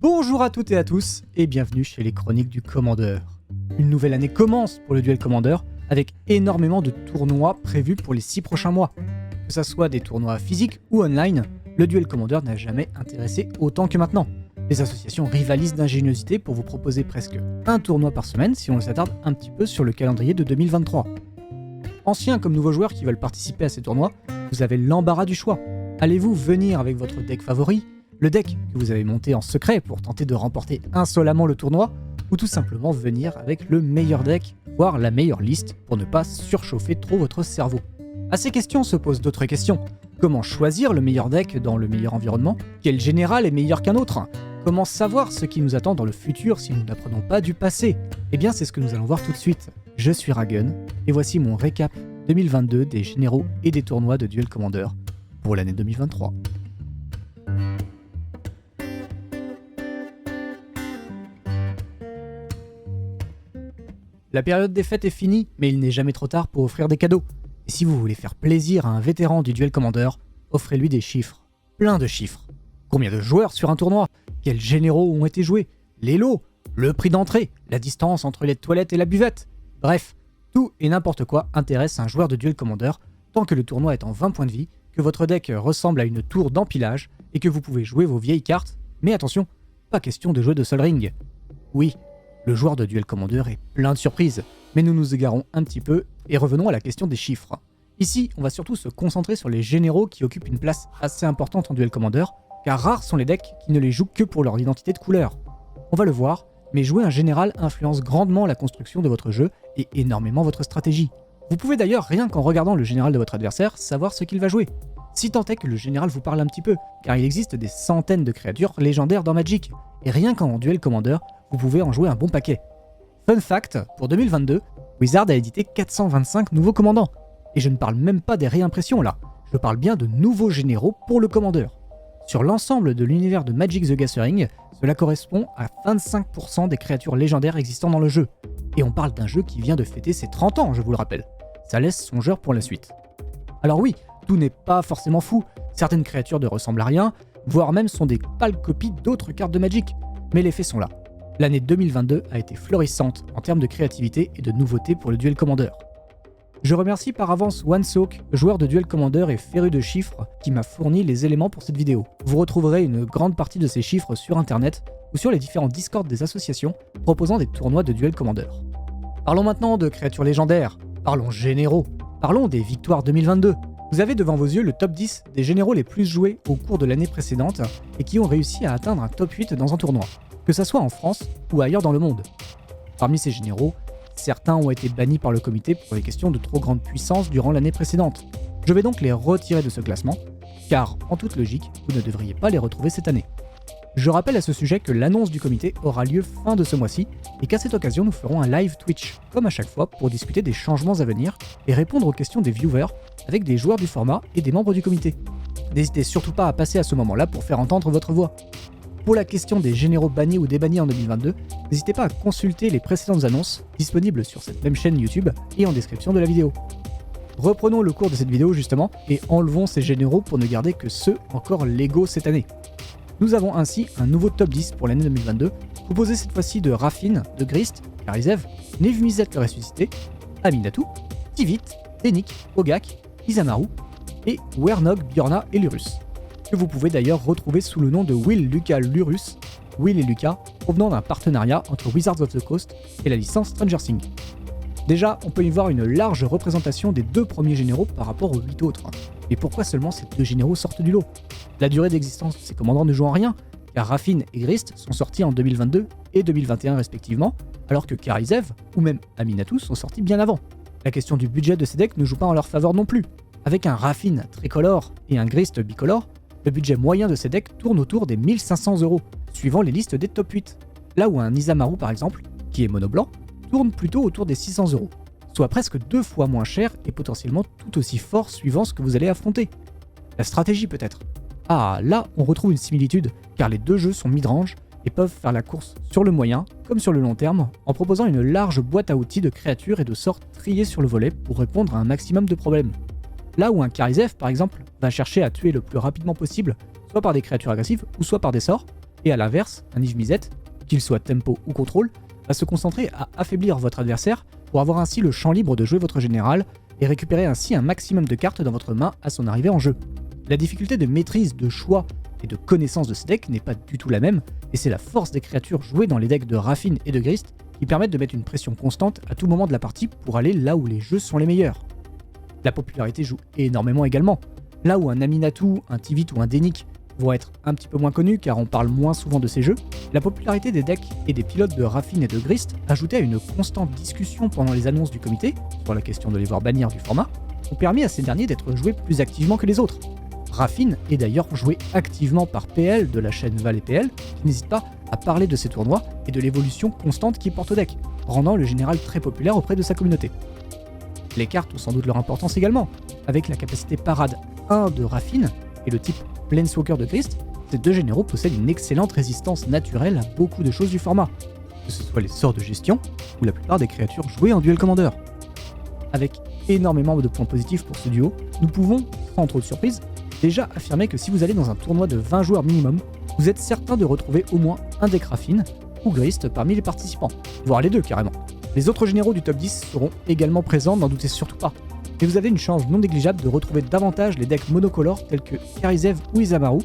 Bonjour à toutes et à tous et bienvenue chez les Chroniques du Commandeur. Une nouvelle année commence pour le Duel Commander avec énormément de tournois prévus pour les 6 prochains mois. Que ça soit des tournois physiques ou online, le Duel Commander n'a jamais intéressé autant que maintenant. Les associations rivalisent d'ingéniosité pour vous proposer presque un tournoi par semaine si on s'attarde un petit peu sur le calendrier de 2023. Anciens comme nouveaux joueurs qui veulent participer à ces tournois, vous avez l'embarras du choix. Allez-vous venir avec votre deck favori, le deck que vous avez monté en secret pour tenter de remporter insolemment le tournoi, ou tout simplement venir avec le meilleur deck, voire la meilleure liste pour ne pas surchauffer trop votre cerveau. À ces questions se posent d'autres questions. Comment choisir le meilleur deck dans le meilleur environnement? Quel général est meilleur qu'un autre? Comment savoir ce qui nous attend dans le futur si nous n'apprenons pas du passé? Eh bien c'est ce que nous allons voir tout de suite. Je suis Ragun, et voici mon récap 2022 des généraux et des tournois de Duel Commander pour l'année 2023. La période des fêtes est finie, mais il n'est jamais trop tard pour offrir des cadeaux. Et si vous voulez faire plaisir à un vétéran du Duel Commander, offrez-lui des chiffres. Plein de chiffres. Combien de joueurs sur un tournoi? Quels généraux ont été joués? Les lots? Le prix d'entrée? La distance entre les toilettes et la buvette? Bref, tout et n'importe quoi intéresse un joueur de Duel Commander tant que le tournoi est en 20 points de vie, que votre deck ressemble à une tour d'empilage et que vous pouvez jouer vos vieilles cartes. Mais attention, pas question de jouer de Sol Ring. Oui, le joueur de Duel Commander est plein de surprises, mais nous nous égarons un petit peu et revenons à la question des chiffres. Ici, on va surtout se concentrer sur les généraux qui occupent une place assez importante en Duel Commander, car rares sont les decks qui ne les jouent que pour leur identité de couleur. On va le voir, mais jouer un général influence grandement la construction de votre jeu et énormément votre stratégie. Vous pouvez d'ailleurs, rien qu'en regardant le général de votre adversaire, savoir ce qu'il va jouer. Si tant est que le général vous parle un petit peu, car il existe des centaines de créatures légendaires dans Magic, et rien qu'en Duel Commander, vous pouvez en jouer un bon paquet. Fun fact, pour 2022, Wizard a édité 425 nouveaux commandants. Et je ne parle même pas des réimpressions là, je parle bien de nouveaux généraux pour le Commander. Sur l'ensemble de l'univers de Magic the Gathering, cela correspond à 25% des créatures légendaires existant dans le jeu. Et on parle d'un jeu qui vient de fêter ses 30 ans, je vous le rappelle. Ça laisse songeur pour la suite. Alors oui, tout n'est pas forcément fou, certaines créatures ne ressemblent à rien, voire même sont des pâles copies d'autres cartes de Magic. Mais les faits sont là. L'année 2022 a été florissante en termes de créativité et de nouveautés pour le Duel Commander. Je remercie par avance OneSoak, joueur de Duel Commander et féru de chiffres, qui m'a fourni les éléments pour cette vidéo. Vous retrouverez une grande partie de ces chiffres sur internet ou sur les différents Discord des associations proposant des tournois de Duel Commander. Parlons maintenant de créatures légendaires, parlons généraux, parlons des victoires 2022. Vous avez devant vos yeux le top 10 des généraux les plus joués au cours de l'année précédente et qui ont réussi à atteindre un top 8 dans un tournoi, que ça soit en France ou ailleurs dans le monde. Parmi ces généraux, certains ont été bannis par le comité pour les questions de trop grande puissance durant l'année précédente. Je vais donc les retirer de ce classement, car en toute logique, vous ne devriez pas les retrouver cette année. Je rappelle à ce sujet que l'annonce du comité aura lieu fin de ce mois-ci, et qu'à cette occasion nous ferons un live Twitch, comme à chaque fois, pour discuter des changements à venir et répondre aux questions des viewers avec des joueurs du format et des membres du comité. N'hésitez surtout pas à passer à ce moment-là pour faire entendre votre voix. Pour la question des généraux bannis ou débannis en 2022, n'hésitez pas à consulter les précédentes annonces, disponibles sur cette même chaîne YouTube et en description de la vidéo. Reprenons le cours de cette vidéo justement, et enlevons ces généraux pour ne garder que ceux encore légaux cette année. Nous avons ainsi un nouveau top 10 pour l'année 2022, composé cette fois-ci de Raffine, de Grist, Karizev, Nevmizet le ressuscité, Aminatou, Tivit, Denik, Ogak, Isamaru et Wernog, Bjorna et Lurus, que vous pouvez d'ailleurs retrouver sous le nom de Will Lucas Lurus, Will et Lucas, provenant d'un partenariat entre Wizards of the Coast et la licence Stranger Things. Déjà, on peut y voir une large représentation des deux premiers généraux par rapport aux 8 autres. Mais pourquoi seulement ces deux généraux sortent du lot? La durée d'existence de ces commandants ne joue en rien, car Raffine et Grist sont sortis en 2022 et 2021 respectivement, alors que Karizev ou même Aminatou sont sortis bien avant. La question du budget de ces decks ne joue pas en leur faveur non plus. Avec un Raffine tricolore et un Grist bicolore, le budget moyen de ces decks tourne autour des 1500 €, suivant les listes des top 8. Là où un Isamaru par exemple, qui est mono blanc, tourne plutôt autour des 600 €, soit presque 2 fois moins cher et potentiellement tout aussi fort suivant ce que vous allez affronter. La stratégie peut-être. Ah, là on retrouve une similitude, car les deux jeux sont mid-range et peuvent faire la course sur le moyen comme sur le long terme en proposant une large boîte à outils de créatures et de sorts triés sur le volet pour répondre à un maximum de problèmes. Là où un Karizev par exemple va chercher à tuer le plus rapidement possible, soit par des créatures agressives ou soit par des sorts, Et à l'inverse, un Yves Misette, qu'il soit tempo ou contrôle, va se concentrer à affaiblir votre adversaire pour avoir ainsi le champ libre de jouer votre général et récupérer ainsi un maximum de cartes dans votre main à son arrivée en jeu. La difficulté de maîtrise, de choix et de connaissance de ces decks n'est pas du tout la même, et c'est la force des créatures jouées dans les decks de Raffine et de Grist qui permettent de mettre une pression constante à tout moment de la partie pour aller là où les jeux sont les meilleurs. La popularité joue énormément également. Là où un Aminatou, un Tivit ou un Dénic vont être un petit peu moins connus car on parle moins souvent de ces jeux, la popularité des decks et des pilotes de Raffine et de Grist, ajoutée à une constante discussion pendant les annonces du comité, sur la question de les voir bannir du format, ont permis à ces derniers d'être joués plus activement que les autres. Raffine est d'ailleurs joué activement par PL de la chaîne Val et PL, qui n'hésite pas à parler de ces tournois et de l'évolution constante qu'il porte au deck, rendant le général très populaire auprès de sa communauté. Les cartes ont sans doute leur importance également, avec la capacité parade 1 de Raffine et le type Planeswalker de Grist, ces deux généraux possèdent une excellente résistance naturelle à beaucoup de choses du format, que ce soit les sorts de gestion ou la plupart des créatures jouées en Duel Commander. Avec énormément de points positifs pour ce duo, nous pouvons, sans trop de surprise, déjà affirmer que si vous allez dans un tournoi de 20 joueurs minimum, vous êtes certain de retrouver au moins un deck Raffine ou Grist parmi les participants, voire les deux carrément. Les autres généraux du top 10 seront également présents, n'en doutez surtout pas. Mais vous avez une chance non négligeable de retrouver davantage les decks monocolores tels que Karizev ou Isamaru,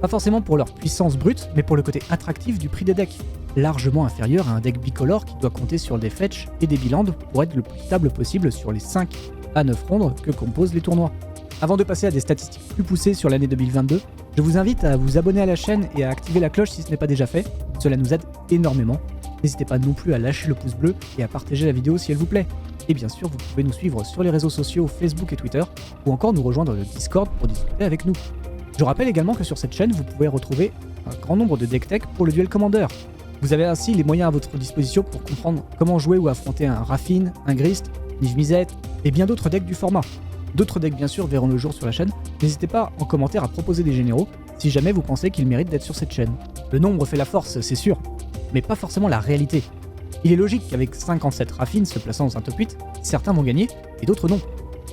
pas forcément pour leur puissance brute, mais pour le côté attractif du prix des decks, largement inférieur à un deck bicolore qui doit compter sur des fetch et des bilands pour être le plus stable possible sur les 5 à 9 rondes que composent les tournois. Avant de passer à des statistiques plus poussées sur l'année 2022, je vous invite à vous abonner à la chaîne et à activer la cloche si ce n'est pas déjà fait, cela nous aide énormément. N'hésitez pas non plus à lâcher le pouce bleu et à partager la vidéo si elle vous plaît. Et bien sûr, vous pouvez nous suivre sur les réseaux sociaux Facebook et Twitter, ou encore nous rejoindre le Discord pour discuter avec nous. Je rappelle également que sur cette chaîne, vous pouvez retrouver un grand nombre de deck tech pour le Duel Commander. Vous avez ainsi les moyens à votre disposition pour comprendre comment jouer ou affronter un Raffine, un Grist, Niv Mizzet et bien d'autres decks du format. D'autres decks bien sûr verront le jour sur la chaîne, n'hésitez pas en commentaire à proposer des généraux si jamais vous pensez qu'ils méritent d'être sur cette chaîne. Le nombre fait la force, c'est sûr, mais pas forcément la réalité. Il est logique qu'avec 57 Raffines se plaçant dans un top 8, certains vont gagner et d'autres non.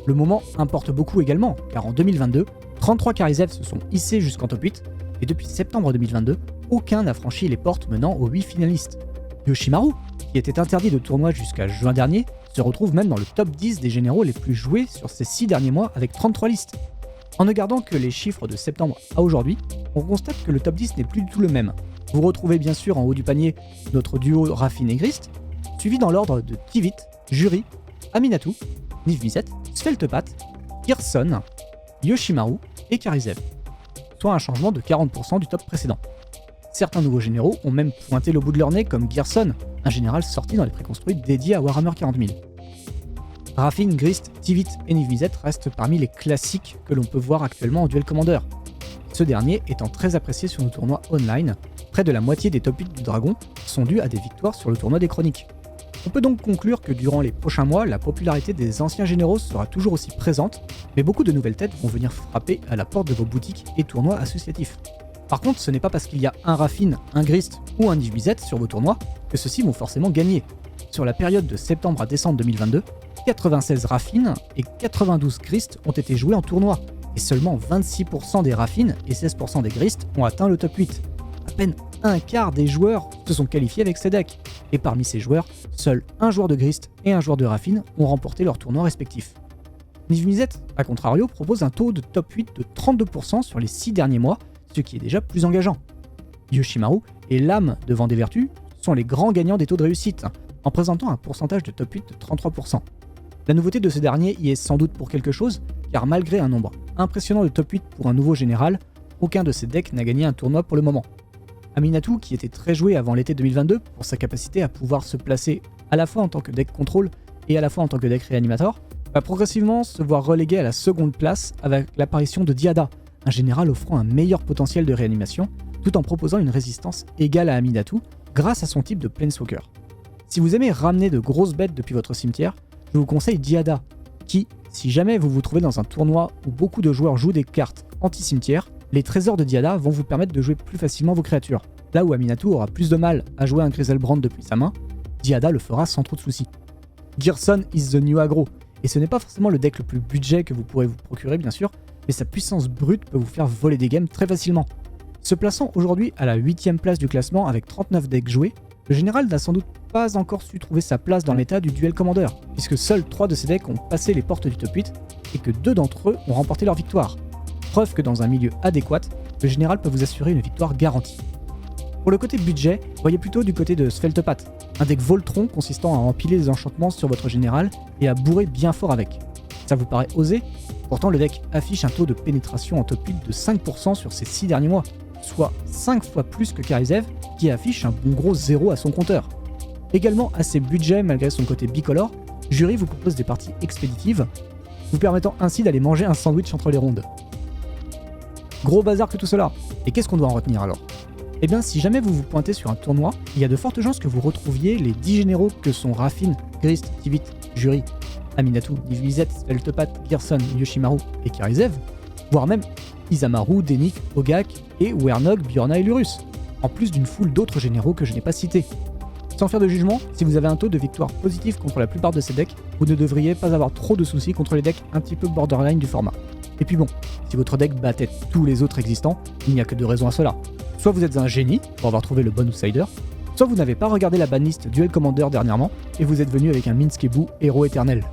Le moment importe beaucoup également, car en 2022, 33 Karizev se sont hissés jusqu'en top 8, et depuis septembre 2022, aucun n'a franchi les portes menant aux 8 finalistes. Yoshimaru, qui était interdit de tournoi jusqu'à juin dernier, se retrouve même dans le top 10 des généraux les plus joués sur ces 6 derniers mois avec 33 listes. En ne gardant que les chiffres de septembre à aujourd'hui, on constate que le top 10 n'est plus du tout le même. Vous retrouvez bien sûr en haut du panier notre duo Raffine et Grist, suivi dans l'ordre de Tivit, Jury, Aminatou, Niv Mizzet, Sveltepat, Gerson, Yoshimaru et Karizev, soit un changement de 40% du top précédent. Certains nouveaux généraux ont même pointé le bout de leur nez comme Gerson, un général sorti dans les préconstruits dédiés à Warhammer 40 000. Raffine, Grist, Tivit et Niv Mizzet restent parmi les classiques que l'on peut voir actuellement en Duel Commander, ce dernier étant très apprécié sur nos tournois online. Près de la moitié des top 8 du Dragon sont dus à des victoires sur le tournoi des Chroniques. On peut donc conclure que durant les prochains mois, la popularité des anciens généraux sera toujours aussi présente, mais beaucoup de nouvelles têtes vont venir frapper à la porte de vos boutiques et tournois associatifs. Par contre, ce n'est pas parce qu'il y a un Raffine, un Grist ou un Niv Mizzet sur vos tournois que ceux-ci vont forcément gagner. Sur la période de septembre à décembre 2022, 96 Raffines et 92 Grist ont été joués en tournoi, et seulement 26% des Raffines et 16% des Grist ont atteint le top 8. À peine un quart des joueurs se sont qualifiés avec ces decks, et parmi ces joueurs, seul un joueur de Grist et un joueur de Raffine ont remporté leurs tournois respectifs. Niv Mizzet, à contrario, propose un taux de top 8 de 32% sur les 6 derniers mois, ce qui est déjà plus engageant. Yoshimaru et l'âme de Vent des Vertus sont les grands gagnants des taux de réussite, en présentant un pourcentage de top 8 de 33%. La nouveauté de ce dernier y est sans doute pour quelque chose, car malgré un nombre impressionnant de top 8 pour un nouveau général, aucun de ces decks n'a gagné un tournoi pour le moment. Aminatou, qui était très joué avant l'été 2022 pour sa capacité à pouvoir se placer à la fois en tant que deck contrôle et à la fois en tant que deck réanimator, va progressivement se voir relégué à la seconde place avec l'apparition de Diada, un général offrant un meilleur potentiel de réanimation, tout en proposant une résistance égale à Aminatou grâce à son type de Planeswalker. Si vous aimez ramener de grosses bêtes depuis votre cimetière, je vous conseille Diada, qui, si jamais vous vous trouvez dans un tournoi où beaucoup de joueurs jouent des cartes anti-cimetière, les trésors de Diada vont vous permettre de jouer plus facilement vos créatures. Là où Aminatou aura plus de mal à jouer un Griselbrand depuis sa main, Diada le fera sans trop de soucis. Gerson is the new aggro, et ce n'est pas forcément le deck le plus budget que vous pourrez vous procurer bien sûr, mais sa puissance brute peut vous faire voler des games très facilement. Se plaçant aujourd'hui à la 8ème place du classement avec 39 decks joués, le général n'a sans doute pas encore su trouver sa place dans l'état du duel commander, puisque seuls 3 de ces decks ont passé les portes du top 8 et que 2 d'entre eux ont remporté leur victoire. Preuve que dans un milieu adéquat, le général peut vous assurer une victoire garantie. Pour le côté budget, voyez plutôt du côté de Sveltepath, un deck Voltron consistant à empiler des enchantements sur votre général et à bourrer bien fort avec. Ça vous paraît osé? Pourtant le deck affiche un taux de pénétration en top 8 de 5% sur ces 6 derniers mois, soit 5 fois plus que Karizev qui affiche un bon gros 0 à son compteur. Également assez budget malgré son côté bicolore, Jury vous propose des parties expéditives, vous permettant ainsi d'aller manger un sandwich entre les rondes. Gros bazar que tout cela. Et qu'est-ce qu'on doit en retenir alors? Eh bien, si jamais vous vous pointez sur un tournoi, il y a de fortes chances que vous retrouviez les 10 généraux que sont Raffine, Grist, Tivit, Jury, Aminatou, Nivizet, Sveltepath, Gerson, Yoshimaru et Karizev, voire même Isamaru, Denik, Ogak et Wernog, Bjorna et Lurus, en plus d'une foule d'autres généraux que je n'ai pas cités. Sans faire de jugement, si vous avez un taux de victoire positif contre la plupart de ces decks, vous ne devriez pas avoir trop de soucis contre les decks un petit peu borderline du format. Et puis bon, si votre deck battait tous les autres existants, il n'y a que deux raisons à cela. Soit vous êtes un génie pour avoir trouvé le bon outsider, soit vous n'avez pas regardé la banlist Duel Commander dernièrement et vous êtes venu avec un Minskebu héros éternel.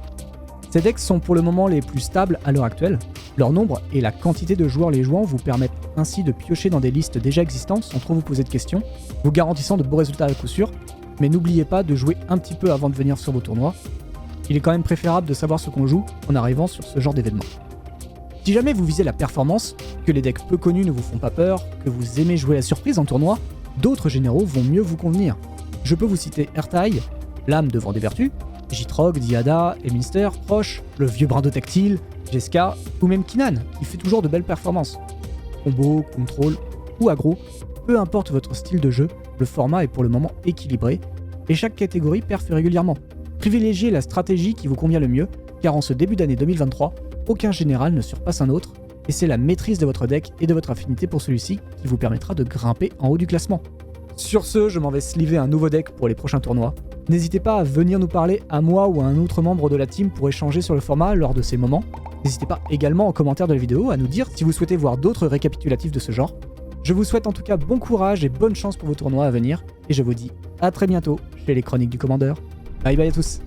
Ces decks sont pour le moment les plus stables à l'heure actuelle. Leur nombre et la quantité de joueurs les jouant vous permettent ainsi de piocher dans des listes déjà existantes sans trop vous poser de questions, vous garantissant de beaux résultats à coup sûr, mais n'oubliez pas de jouer un petit peu avant de venir sur vos tournois. Il est quand même préférable de savoir ce qu'on joue en arrivant sur ce genre d'événement. Si jamais vous visez la performance, que les decks peu connus ne vous font pas peur, que vous aimez jouer la surprise en tournoi, d'autres généraux vont mieux vous convenir. Je peux vous citer Ertai, l'âme de Vent des Vertus, Jitrog, Diada, Elminster, Proche, le vieux Brindo Tactile, Jeska, ou même Kinan, qui fait toujours de belles performances. Combo, contrôle ou aggro, peu importe votre style de jeu, le format est pour le moment équilibré, et chaque catégorie perf régulièrement. Privilégiez la stratégie qui vous convient le mieux, car en ce début d'année 2023, aucun général ne surpasse un autre, et c'est la maîtrise de votre deck et de votre affinité pour celui-ci qui vous permettra de grimper en haut du classement. Sur ce, je m'en vais sliver un nouveau deck pour les prochains tournois. N'hésitez pas à venir nous parler à moi ou à un autre membre de la team pour échanger sur le format lors de ces moments. N'hésitez pas également en commentaire de la vidéo à nous dire si vous souhaitez voir d'autres récapitulatifs de ce genre. Je vous souhaite en tout cas bon courage et bonne chance pour vos tournois à venir, et je vous dis à très bientôt chez les Chroniques du Commandeur. Bye bye à tous.